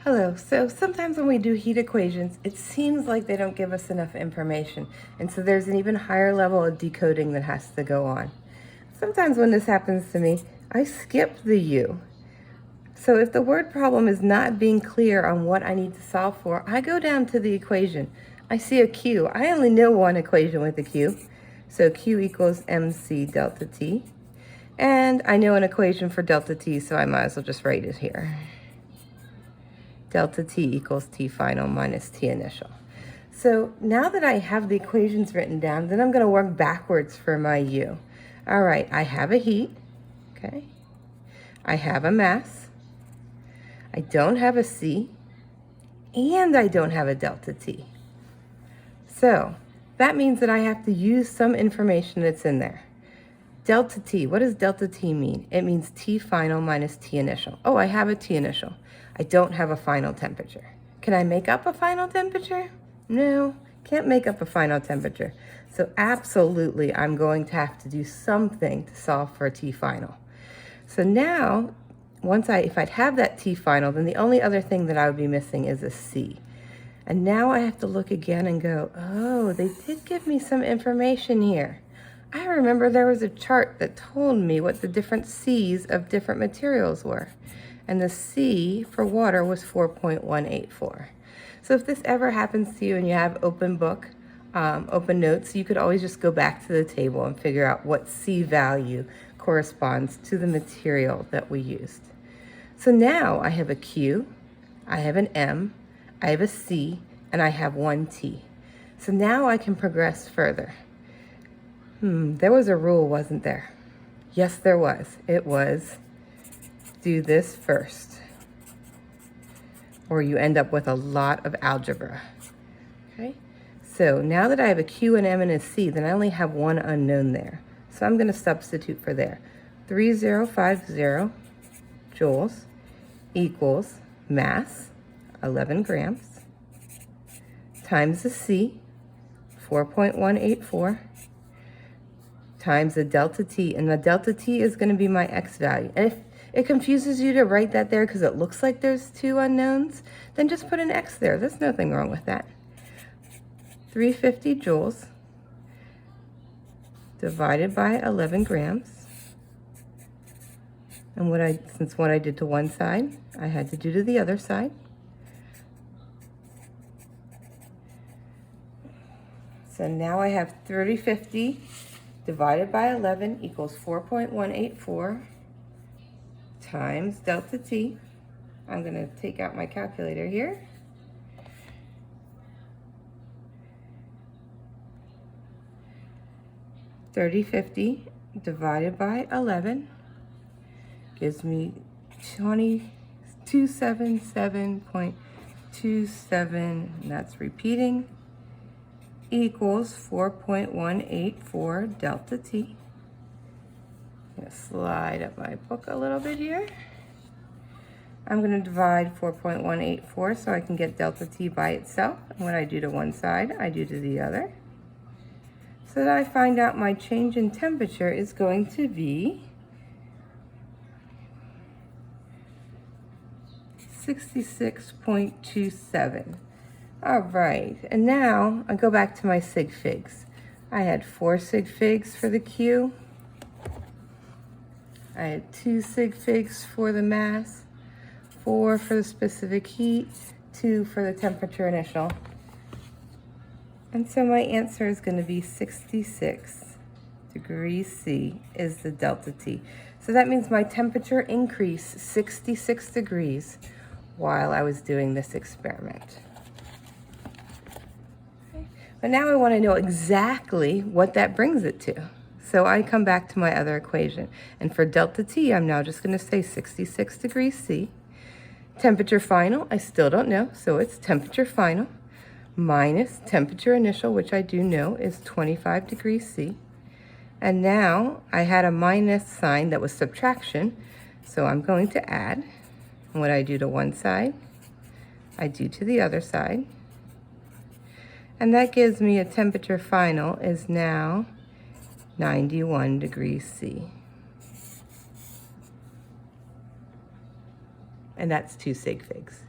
Hello. So sometimes when we do heat equations, it seems like they don't give us enough information. And so there's an even higher level of decoding that has to go on. Sometimes when this happens to me, I skip the U. So if the word problem is not being clear on what I need to solve for, I go down to the equation. I see a Q. I only know one equation with a Q. So Q equals mc delta T. And I know an equation for delta T, so I might as well just write it here. Delta T equals T final minus T initial. So now that I have the equations written down, then I'm going to work backwards for my U. All right, I have a heat, okay? I have a mass. I don't have a C, and I don't have a delta T. So that means that I have to use some information that's in there. Delta T, what does delta T mean? It means T final minus T initial. Oh, I have a T initial. I don't have a final temperature. Can I make up a final temperature? No, can't make up a final temperature. So absolutely, I'm going to have to do something to solve for a T final. So now, if I'd have that T final, then the only other thing that I would be missing is a C. And now I have to look again and go, oh, they did give me some information here. I remember there was a chart that told me what the different C's of different materials were. And the C for water was 4.184. So if this ever happens to you and you have open book, open notes, you could always just go back to the table and figure out what C value corresponds to the material that we used. So now I have a Q, I have an M, I have a C, and I have one T. So now I can progress further. There was a rule, wasn't there? Yes, there was. It was do this first, or you end up with a lot of algebra. Okay? So now that I have a Q, an M, and a C, then I only have one unknown there. So I'm going to substitute for there. 3050 joules equals mass, 11 grams, times the C, 4.184, times the delta T, and the delta T is going to be my X value. And if it confuses you to write that there because it looks like there's two unknowns, then just put an X there. There's nothing wrong with that. 350 joules divided by 11 grams. And since what I did to one side, I had to do to the other side. So now I have 3050 divided by 11 equals 4.184 times delta T. I'm going to take out my calculator here. $30.50 divided by 11 gives me 277.27, and that's repeating, equals 4.184 delta T. I'm going to slide up my book a little bit here. I'm going to divide 4.184 so I can get delta T by itself. And what I do to one side, I do to the other. So that I find out my change in temperature is going to be 66.27. All right, and now I go back to my sig figs. I had 4 sig figs for the Q. I had 2 sig figs for the mass, 4 for the specific heat, 2 for the temperature initial. And so my answer is going to be 66 degrees C is the delta T. So that means my temperature increased 66 degrees while I was doing this experiment. But now I want to know exactly what that brings it to. So I come back to my other equation. And for delta T, I'm now just going to say 66 degrees C. Temperature final, I still don't know, so it's temperature final minus temperature initial, which I do know is 25 degrees C. And now I had a minus sign that was subtraction, so I'm going to add. And what I do to one side, I do to the other side. And that gives me a temperature final is now 91 degrees C. And that's 2 sig figs.